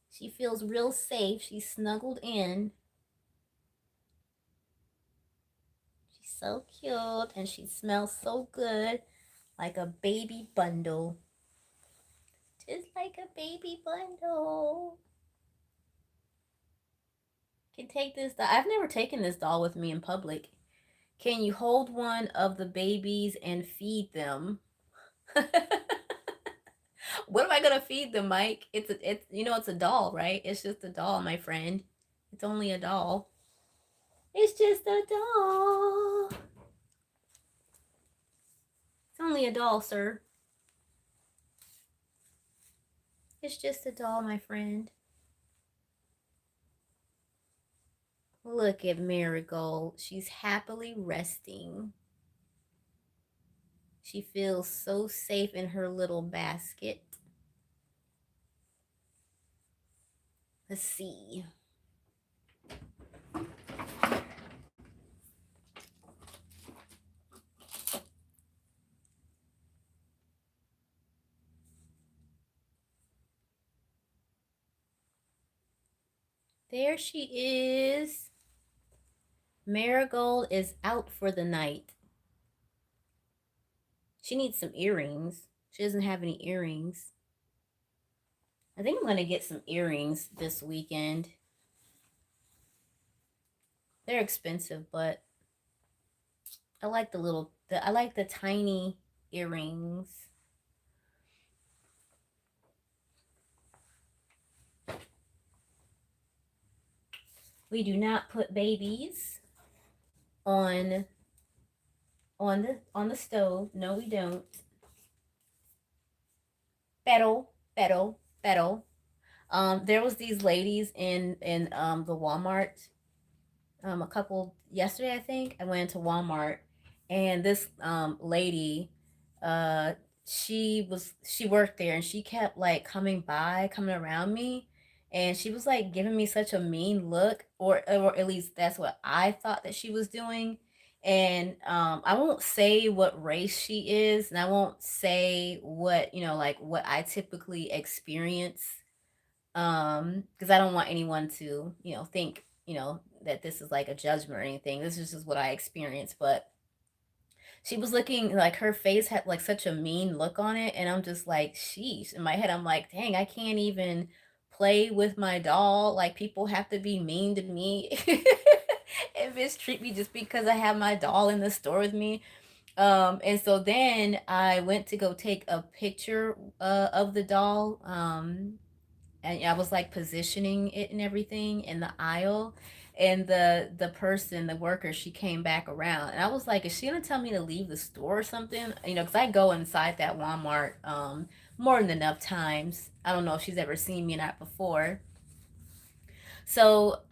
She feels real safe. She's snuggled in. She's so cute and she smells so good. Like a baby bundle. Just like a baby bundle. Can take this doll. I've never taken this doll with me in public. Can you hold one of the babies and feed them? What am I gonna feed them, Mike? It's a doll, right? It's just a doll, my friend. It's only a doll. It's just a doll. It's only a doll, sir. It's just a doll, my friend. Look at Marigold. She's happily resting. She feels so safe in her little basket. Let's see. There she is. Marigold is out for the night. She needs some earrings. She doesn't have any earrings. I think I'm going to get some earrings this weekend. They're expensive, but I like I like the tiny earrings. We do not put babies on the stove. No, we don't. Pero. There was these ladies in the Walmart a couple yesterday. I think I went to Walmart, and this lady, uh, she worked there, and she kept like coming around me, and she was like giving me such a mean look, or at least that's what I thought that she was doing. And I won't say what race she is, and I won't say what like what I typically experience, because I don't want anyone to think that this is like a judgment or anything. This is just what I experienced. But she was looking like her face had like such a mean look on it, and I'm just like, sheesh. In my head, I'm like, dang, I can't even play with my doll. Like, people have to be mean to me and mistreat me just because I have my doll in the store with me. And so then I went to go take a picture of the doll. And I was like positioning it and everything in the aisle. And the person, the worker, she came back around, and I was like, "Is she gonna tell me to leave the store or something?" Because I go inside that Walmart more than enough times. I don't know if she's ever seen me or not before. So,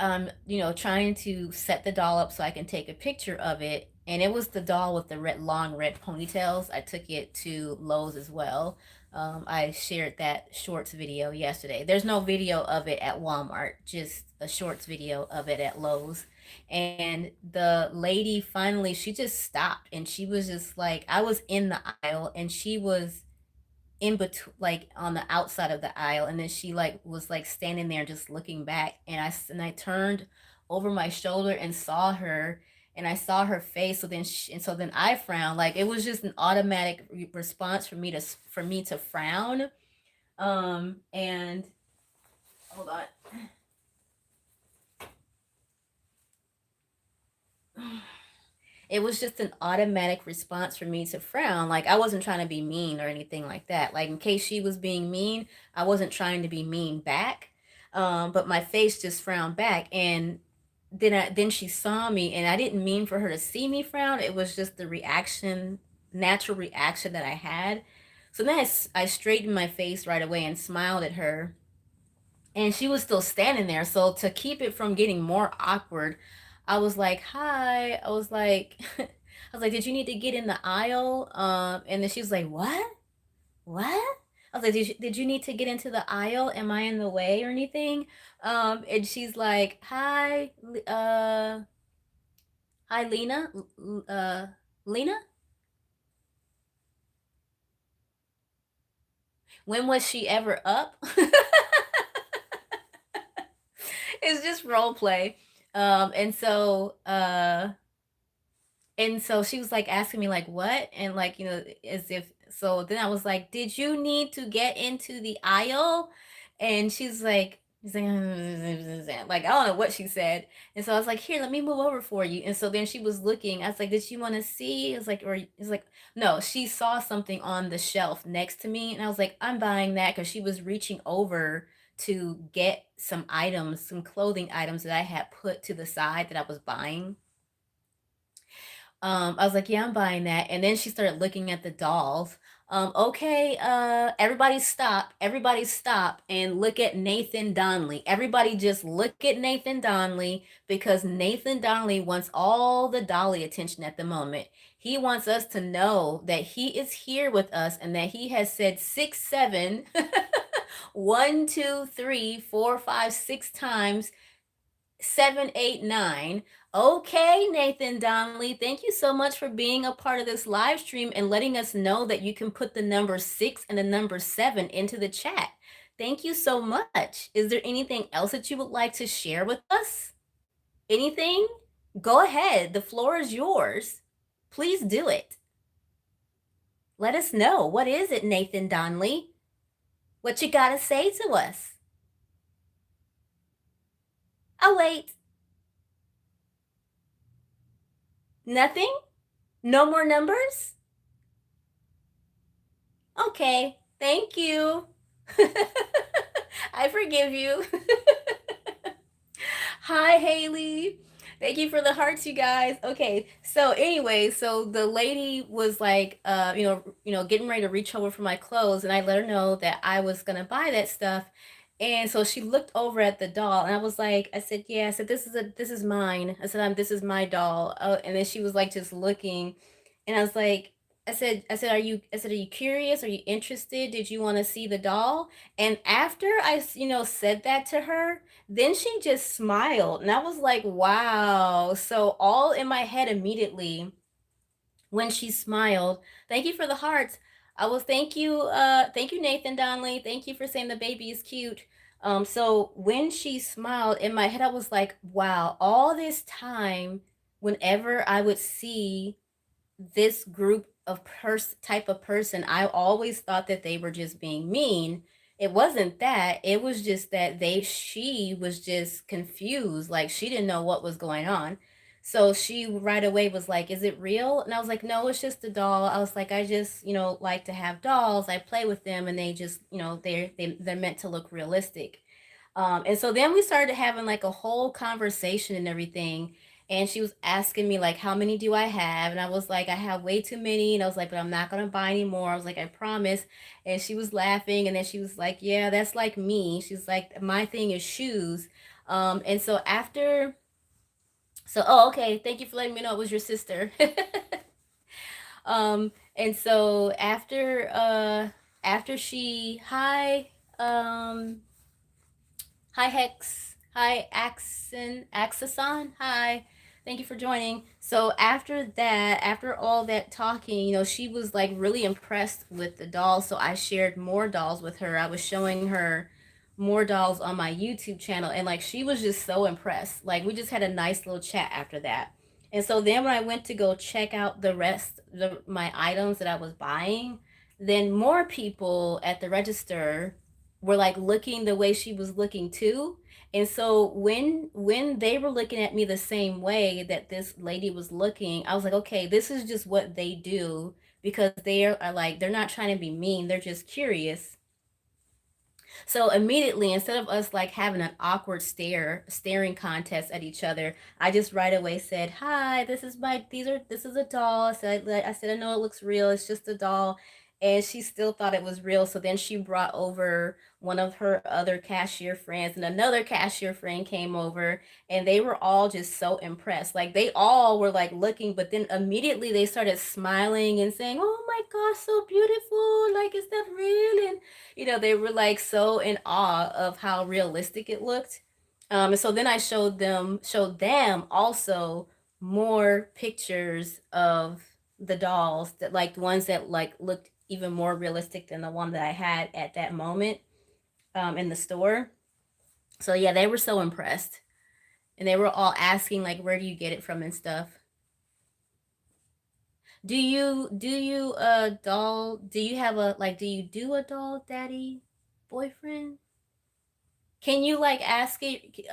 trying to set the doll up so I can take a picture of it. And it was the doll with the long red ponytails. I took it to Lowe's as well. I shared that shorts video yesterday. There's no video of it at Walmart, just a shorts video of it at Lowe's. And the lady finally, she just stopped and she was just like, I was in the aisle and she was in between, like on the outside of the aisle, and then she like was like standing there just looking back, and I turned over my shoulder and saw her, and I saw her face. So then I frowned. Like it was just an automatic response for me to frown. And hold on. It was just an automatic response for me to frown. Like I wasn't trying to be mean or anything like that. Like in case she was being mean, I wasn't trying to be mean back. But my face just frowned back, and then she saw me, and I didn't mean for her to see me frown. It was just the reaction, natural reaction that I had. So then I straightened my face right away and smiled at her, and she was still standing there. So to keep it from getting more awkward, I was like, "Hi." I was like, I was like, "Did you need to get in the aisle?" And then she was like, "What? What?" I was like, "Did you need to get into the aisle? Am I in the way or anything?" And she's like, "Hi, hi, Lena, Lena." When was she ever up? It's just role play. Um, and so uh and so she was like asking me like what, and like as if, so then I was like, did you need to get into the aisle? And she's like I don't know what she said. And so I was like, here, let me move over for you. And so then she was looking. I was like, did she want to see? It was like, or it's like, no, she saw something on the shelf next to me, and I was like, I'm buying that, because she was reaching over to get some items, some clothing items that I had put to the side that I was buying. I was like, yeah, I'm buying that. And then she started looking at the dolls. Okay, everybody stop and look at Nathan Donnelly. Everybody just look at Nathan Donnelly, because Nathan Donnelly wants all the dolly attention at the moment. He wants us to know that he is here with us, and that he has said 6, 7, 1, 2, 3, 4, 5, 6 times, 7, 8, 9. Okay, Nathan Donnelly, thank you so much for being a part of this live stream and letting us know that you can put the number 6 and the number 7 into the chat. Thank you so much. Is there anything else that you would like to share with us? Anything? Go ahead. The floor is yours. Please do it. Let us know. What is it, Nathan Donnelly? What you got to say to us? Oh, wait. Nothing? No more numbers? Okay, thank you. I forgive you. Hi, Haley. Thank you for the hearts, you guys. Okay, so anyway, so the lady was like, getting ready to reach over for my clothes, and I let her know that I was gonna buy that stuff. And so she looked over at the doll, and I was like, I said, yeah, I said, this is mine. I said, this is my doll. And then she was like just looking, and I was like, are you curious? Are you interested? Did you want to see the doll? And after I, said that to her, then she just smiled, and I was like, wow. So all in my head immediately when she smiled, thank you for the hearts. I was thank you, Nathan Donnelly. Thank you for saying the baby is cute. So when she smiled, in my head I was like, wow, all this time, whenever I would see this group of type of person, I always thought that they were just being mean. It wasn't that. It was just that she was just confused. Like she didn't know what was going on. So she right away was like, "Is it real?" And I was like, "No, it's just a doll." I was like, "I just, like to have dolls. I play with them, and they just, they're meant to look realistic." And so then we started having like a whole conversation and everything. and she was asking me like, how many do I have? And I was like, I have way too many. And I was like, but I'm not gonna buy any more. I was like, I promise. And she was laughing, and then she was like, yeah, that's like me. She's like, my thing is shoes. And so after, so oh, okay, thank you for letting me know it was your sister. And so after she um hi Hex. Hi Axason. Hi. Thank you for joining. So after that, after all that talking, she was like really impressed with the dolls. So I shared more dolls with her. I was showing her more dolls on my YouTube channel, and like she was just so impressed. Like we just had a nice little chat after that. And so then when I went to go check out the rest of my items that I was buying, then more people at the register were like looking the way she was looking too. And so when they were looking at me the same way that this lady was looking, I was like, okay, this is just what they do, because are like, they're not trying to be mean, they're just curious. So immediately, instead of us like having an awkward staring contest at each other, I just right away said, "Hi, this is a doll." I said, "I know it looks real. It's just a doll." And she still thought it was real. So then she brought over one of her other cashier friends, and another cashier friend came over, and they were all just so impressed. Like they all were like looking, but then immediately they started smiling and saying, "Oh my gosh, so beautiful. Like, is that real?" And they were like so in awe of how realistic it looked. And so then I showed them also more pictures of the dolls, that like the ones that like looked even more realistic than the one that I had at that moment in the store. So yeah, they were so impressed, and they were all asking like, where do you get it from and stuff. Do you have a like do you do a doll daddy boyfriend? Can you like ask it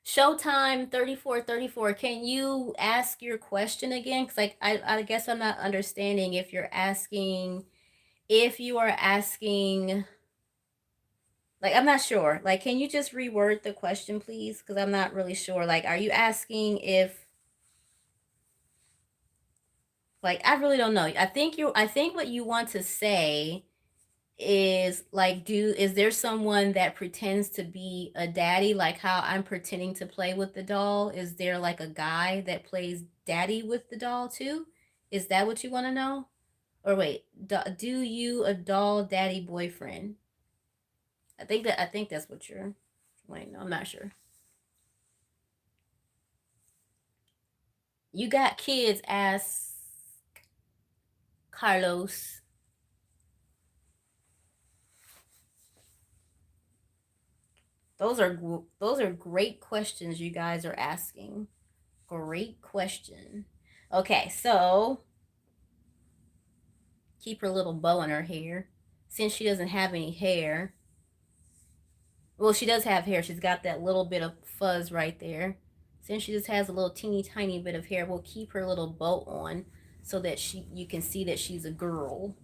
Showtime 3434, can you ask your question again? Cuz like I guess I'm not understanding if you are asking, like I'm not sure. Like can you just reword the question please, cuz I'm not really sure. Like are you asking if, like I really don't know. I think what you want to say is like, is there someone that pretends to be a daddy, like how I'm pretending to play with the doll? Is there like a guy that plays daddy with the doll too? Is that what you want to know? Or wait, do you a doll daddy boyfriend? I think that's what you're. Wait, no, I'm not sure. You got kids? Ask Carlos. Those are great questions you guys are asking. Great question. Okay, so keep her little bow in her hair. Since she doesn't have any hair, well, she does have hair. She's got that little bit of fuzz right there. Since she just has a little teeny tiny bit of hair, we'll keep her little bow on so that you can see that she's a girl.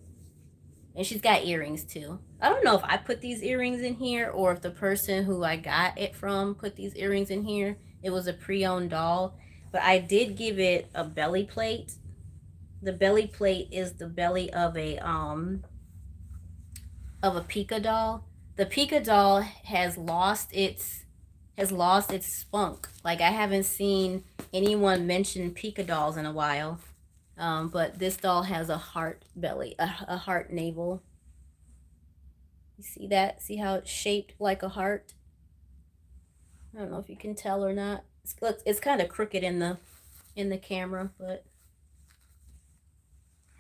And she's got earrings too. I don't know if I put these earrings in here or if the person who I got it from put these earrings in here. It was a pre-owned doll, but I did give it a belly plate. The belly plate is the belly of a Pika doll. The Pika doll has lost its spunk. Like I haven't seen anyone mention Pika dolls in a while. But this doll has a heart belly, a heart navel. You see that? See how it's shaped like a heart? I don't know if you can tell or not. It's kind of crooked in the camera, but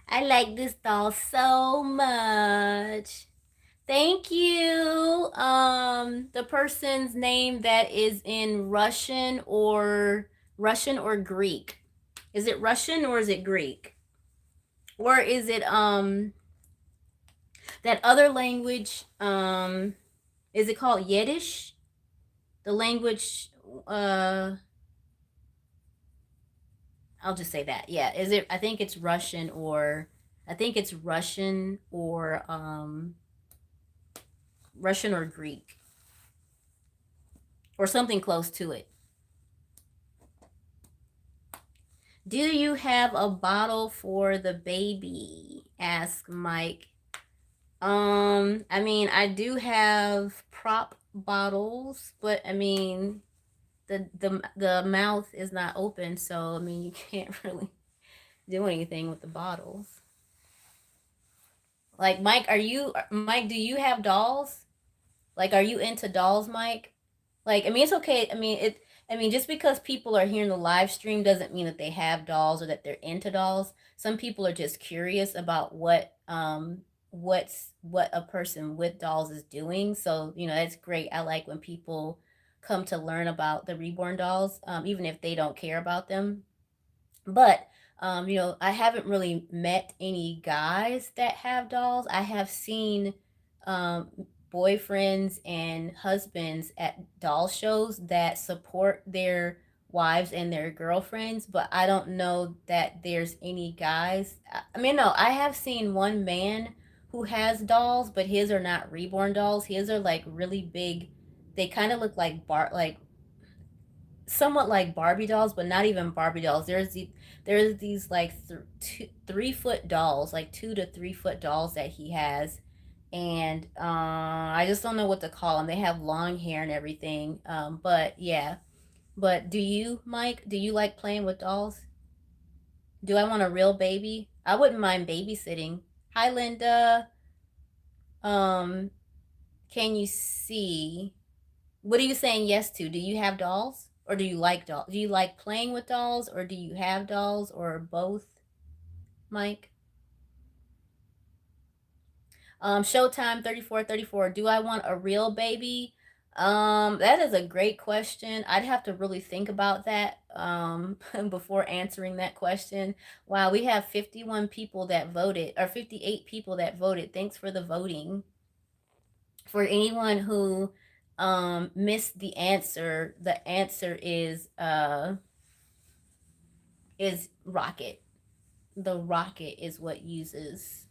I like this doll so much. Thank you. The person's name that is in Russian or Greek. Is it Russian or is it Greek? Or is it that other language? Is it called Yiddish? The language I'll just say that. Yeah. Is it, I think it's Russian or Greek or something close to it. Do you have a bottle for the baby? Asked Mike. I mean, I do have prop bottles, but I mean, the mouth is not open, so I mean, you can't really do anything with the bottles. Like Mike, do you have dolls? Like, are you into dolls, Mike? Like, I mean, it's okay. I mean, just because people are hearing the live stream doesn't mean that they have dolls or that they're into dolls. Some people are just curious about what a person with dolls is doing. So, that's great. I like when people come to learn about the reborn dolls, even if they don't care about them. But I haven't really met any guys that have dolls. I have seen um, boyfriends and husbands at doll shows that support their wives and their girlfriends, but I don't know that there's any guys. I mean, no, I have seen one man who has dolls, but his are not reborn dolls. His are like really big. They kind of look like somewhat like Barbie dolls, but not even Barbie dolls. There's these like 3 foot dolls, like 2 to 3 foot dolls that he has, and I just don't know what to call them. They have long hair and everything. But yeah. But do you, Mike? Do you like playing with dolls? Do I want a real baby? I wouldn't mind babysitting. Hi, Linda. Um, can you see? What are you saying yes to? Do you have dolls? Or do you like dolls? Do you like playing with dolls? Or do you have dolls? Or both, Mike? Showtime 3434. Do I want a real baby? That is a great question. I'd have to really think about that before answering that question. Wow, we have 51 people that voted, or 58 people that voted. Thanks for the voting. For anyone who missed the answer is rocket. The rocket is what uses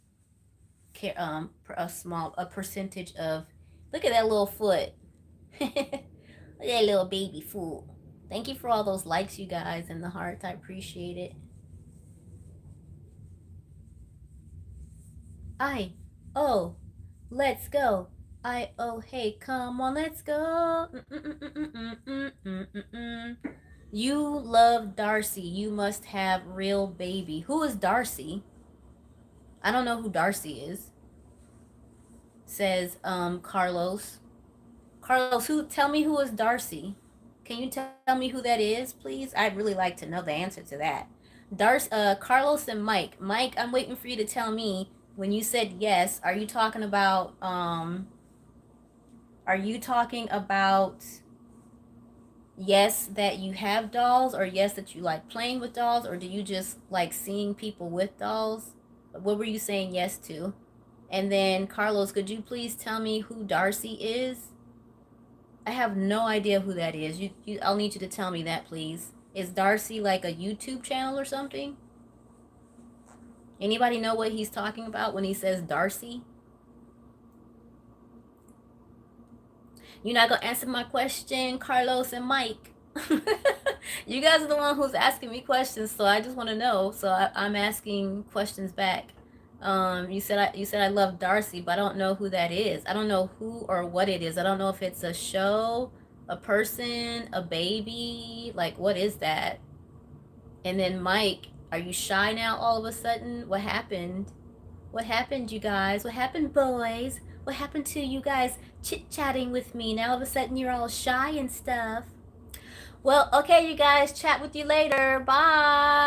a percentage of. Look at that little foot. Look at that little baby foot. Thank you for all those likes, you guys, and the hearts. I appreciate it. I oh, let's go. Hey, come on, let's go. You love Darcy. You must have real baby. Who is Darcy? I don't know who Darcy is. Says Carlos. Carlos, tell me who is Darcy? Can you tell me who that is, please? I'd really like to know the answer to that. Carlos and Mike. Mike, I'm waiting for you to tell me when you said yes, are you talking about yes that you have dolls, or yes that you like playing with dolls, or do you just like seeing people with dolls? What were you saying yes to? And then Carlos, could you please tell me who Darcy is? I have no idea who that is. I'll need you to tell me that, please. Is Darcy like a YouTube channel or something? Anybody know what he's talking about when he says Darcy? You're not gonna answer my question, Carlos and Mike. You guys are the one who's asking me questions, so I just want to know. So I'm asking questions back. You said I love Darcy, but I don't know who that is. I don't know who or what it is. I don't know if it's a show, a person, a baby. Like, what is that? And then Mike, are you shy now all of a sudden? What happened? What happened, you guys? What happened, boys? What happened to you guys chit-chatting with me? Now all of a sudden you're all shy and stuff. Well, okay, you guys. Chat with you later. Bye.